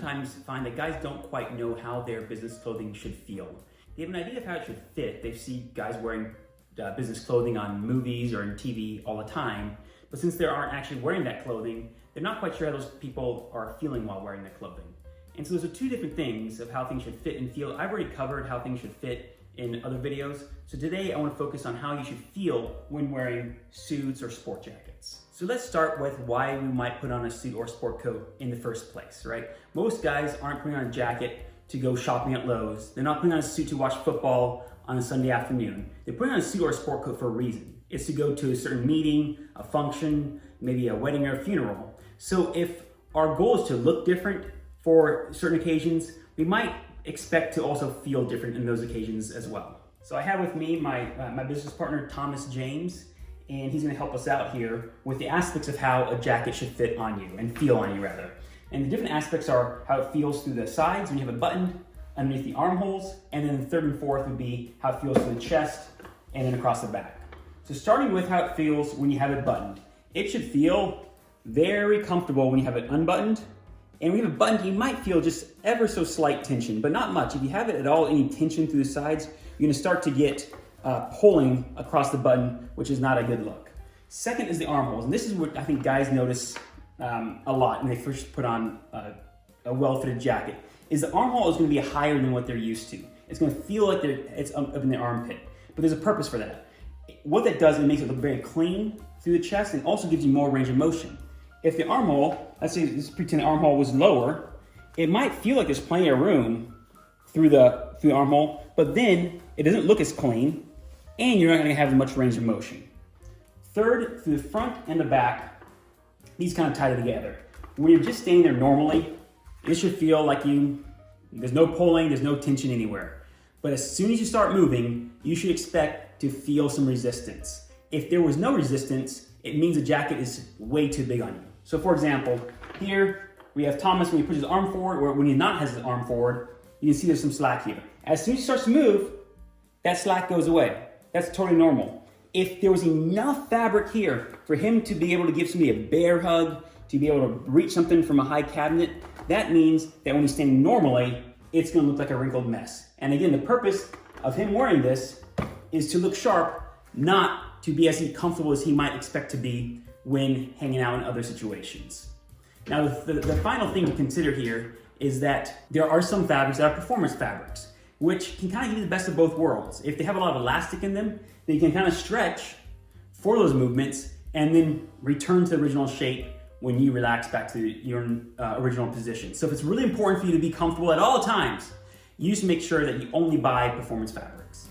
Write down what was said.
oftentimes find that guys don't quite know how their business clothing should feel. They have an idea of how it should fit. They see guys wearing business clothing on movies or in TV all the time, but since they aren't actually wearing that clothing, they're not quite sure how those people are feeling while wearing that clothing. And so those are two different things of how things should fit and feel. I've already covered how things should fit in other videos. So today I want to focus on how you should feel when wearing suits or sport jackets. So let's start with why we might put on a suit or sport coat in the first place, right? Most guys aren't putting on a jacket to go shopping at Lowe's. They're not putting on a suit to watch football on a Sunday afternoon. They're putting on a suit or a sport coat for a reason. It's to go to a certain meeting, a function, maybe a wedding or a funeral. So if our goal is to look different for certain occasions, we might expect to also feel different in those occasions as well. So I have with me my business partner, Thomas James, and he's gonna help us out here with the aspects of how a jacket should fit on you and feel on you rather. And the different aspects are how it feels through the sides when you have it buttoned, underneath the armholes, and then the third and fourth would be how it feels through the chest and then across the back. So starting with how it feels when you have it buttoned. It should feel very comfortable when you have it unbuttoned. And when you have it buttoned, you might feel just ever so slight tension, but not much. If you have it at all, any tension through the sides, you're gonna start to get pulling across the button, which is not a good look. Second is the armholes, and this is what I think guys notice a lot when they first put on a well-fitted jacket, is the armhole is gonna be higher than what they're used to. It's gonna feel like it's up in the armpit, but there's a purpose for that. What that does, it makes it look very clean through the chest and also gives you more range of motion. If the armhole, let's say let's pretend the armhole was lower, it might feel like there's plenty of room through the armhole, but then it doesn't look as clean and you're not gonna have as much range of motion. Third, through the front and the back, these kind of tie together. When you're just standing there normally, it should feel like there's no pulling, there's no tension anywhere. But as soon as you start moving, you should expect to feel some resistance. If there was no resistance, it means the jacket is way too big on you. So for example, here we have Thomas when he puts his arm forward, or when he not has his arm forward, you can see there's some slack here. As soon as he starts to move, that slack goes away. That's totally normal. If there was enough fabric here for him to be able to give somebody a bear hug, to be able to reach something from a high cabinet, that means that when he's standing normally, it's gonna look like a wrinkled mess. And again, the purpose of him wearing this is to look sharp, not to be as comfortable as he might expect to be when hanging out in other situations. Now, the final thing to consider here is that there are some fabrics that are performance fabrics, which can kind of give you the best of both worlds. If they have a lot of elastic in them, they can kind of stretch for those movements and then return to the original shape when you relax back to your original position. So if it's really important for you to be comfortable at all times, you just make sure that you only buy performance fabrics.